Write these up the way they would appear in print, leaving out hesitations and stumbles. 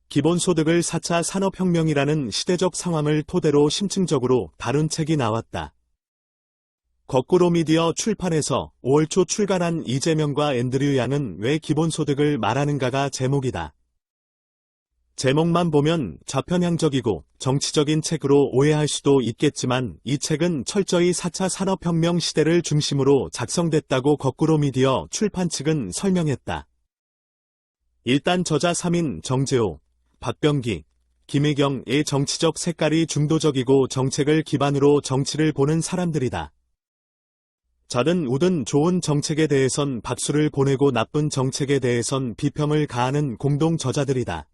기본소득을 4차 산업혁명이라는 시대적 상황을 토대로 심층적으로 다룬 책이 나왔다. 거꾸로 미디어 출판에서 5월 초 출간한 이재명과 앤드류 양은 왜 기본소득을 말하는가가 제목이다. 제목만 보면 좌편향적이고 정치적인 책으로 오해할 수도 있겠지만 이 책은 철저히 4차 산업혁명 시대를 중심으로 작성됐다고 거꾸로 미디어 출판 측은 설명했다. 일단 저자 3인 정재호, 박병기, 김혜경의 정치적 색깔이 중도적이고 정책을 기반으로 정치를 보는 사람들이다. 잘은 우든 좋은 정책에 대해선 박수를 보내고 나쁜 정책에 대해선 비평을 가하는 공동 저자들이다.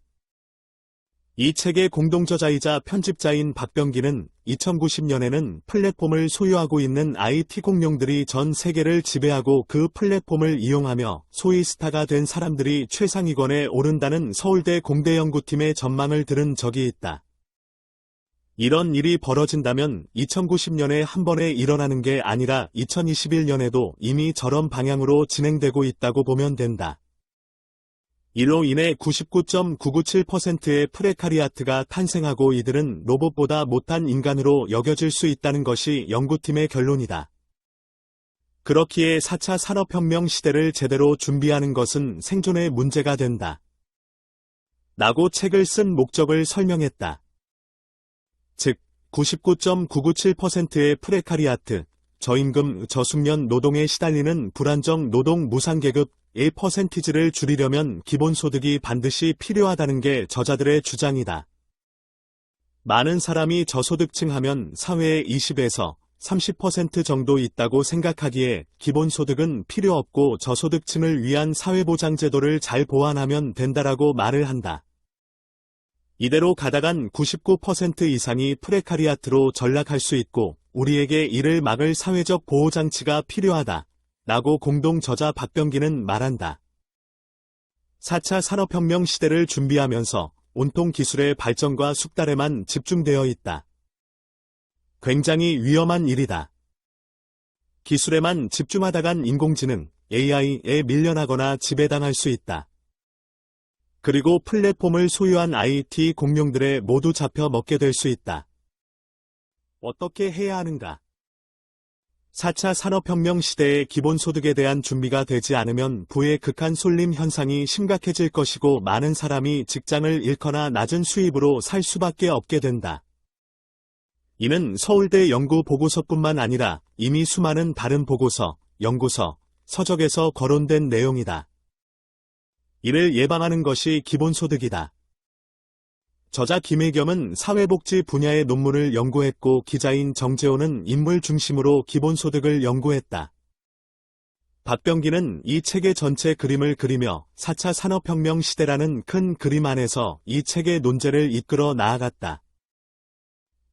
이 책의 공동저자이자 편집자인 박병기는 2090년에는 플랫폼을 소유하고 있는 IT 공룡들이 전 세계를 지배하고 그 플랫폼을 이용하며 소위 스타가 된 사람들이 최상위권에 오른다는 서울대 공대 연구팀의 전망을 들은 적이 있다. 이런 일이 벌어진다면 2090년에 한 번에 일어나는 게 아니라 2021년에도 이미 저런 방향으로 진행되고 있다고 보면 된다. 이로 인해 99.997%의 프레카리아트가 탄생하고 이들은 로봇보다 못한 인간으로 여겨질 수 있다는 것이 연구팀의 결론이다. 그렇기에 4차 산업혁명 시대를 제대로 준비하는 것은 생존의 문제가 된다. 라고 책을 쓴 목적을 설명했다. 즉, 99.997%의 프레카리아트, 저임금, 저숙련 노동에 시달리는 불안정 노동 무상계급, 의 퍼센티지를 줄이려면 기본소득이 반드시 필요하다는 게 저자들의 주장이다. 많은 사람이 저소득층 하면 사회의 20에서 30% 정도 있다고 생각하기에 기본소득은 필요 없고 저소득층을 위한 사회보장제도를 잘 보완하면 된다라고 말을 한다. 이대로 가다간 99% 이상이 프레카리아트로 전락할 수 있고 우리에게 이를 막을 사회적 보호장치가 필요하다. 라고 공동 저자 박병기는 말한다. 4차 산업혁명 시대를 준비하면서 온통 기술의 발전과 숙달에만 집중되어 있다. 굉장히 위험한 일이다. 기술에만 집중하다간 인공지능, AI에 밀려나거나 지배당할 수 있다. 그리고 플랫폼을 소유한 IT 공룡들에 모두 잡혀 먹게 될 수 있다. 어떻게 해야 하는가? 4차 산업혁명 시대의 기본소득에 대한 준비가 되지 않으면 부의 극한 쏠림 현상이 심각해질 것이고 많은 사람이 직장을 잃거나 낮은 수입으로 살 수밖에 없게 된다. 이는 서울대 연구 보고서뿐만 아니라 이미 수많은 다른 보고서, 연구서, 서적에서 거론된 내용이다. 이를 예방하는 것이 기본소득이다. 저자 김혜겸은 사회복지 분야의 논문을 연구했고 기자인 정재호는 인물 중심으로 기본소득을 연구했다. 박병기는 이 책의 전체 그림을 그리며 4차 산업혁명 시대라는 큰 그림 안에서 이 책의 논제를 이끌어 나아갔다.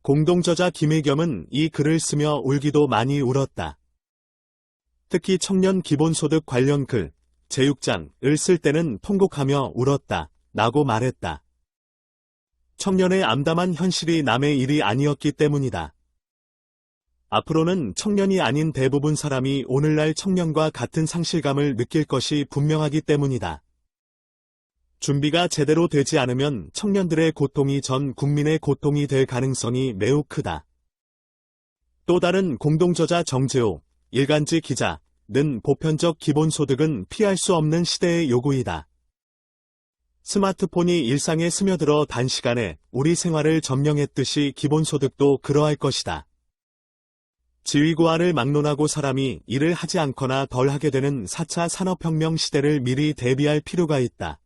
공동저자 김혜겸은 이 글을 쓰며 울기도 많이 울었다. 특히 청년 기본소득 관련 글, 제6장을 쓸 때는 통곡하며 울었다. 라고 말했다. 청년의 암담한 현실이 남의 일이 아니었기 때문이다. 앞으로는 청년이 아닌 대부분 사람이 오늘날 청년과 같은 상실감을 느낄 것이 분명하기 때문이다. 준비가 제대로 되지 않으면 청년들의 고통이 전 국민의 고통이 될 가능성이 매우 크다. 또 다른 공동저자 정재호, 일간지 기자는 보편적 기본소득은 피할 수 없는 시대의 요구이다. 스마트폰이 일상에 스며들어 단시간에 우리 생활을 점령했듯이 기본소득도 그러할 것이다. 지위고하를 막론하고 사람이 일을 하지 않거나 덜 하게 되는 4차 산업혁명 시대를 미리 대비할 필요가 있다.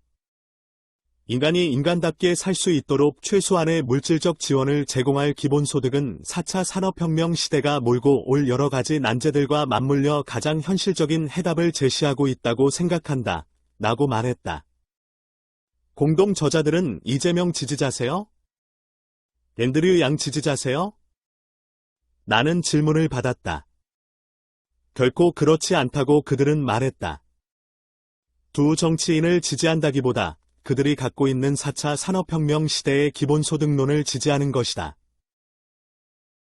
인간이 인간답게 살 수 있도록 최소한의 물질적 지원을 제공할 기본소득은 4차 산업혁명 시대가 몰고 올 여러 가지 난제들과 맞물려 가장 현실적인 해답을 제시하고 있다고 생각한다. 라고 말했다. 공동 저자들은 이재명 지지자세요? 앤드류 양 지지자세요? 나는 질문을 받았다. 결코 그렇지 않다고 그들은 말했다. 두 정치인을 지지한다기보다 그들이 갖고 있는 4차 산업혁명 시대의 기본소득론을 지지하는 것이다.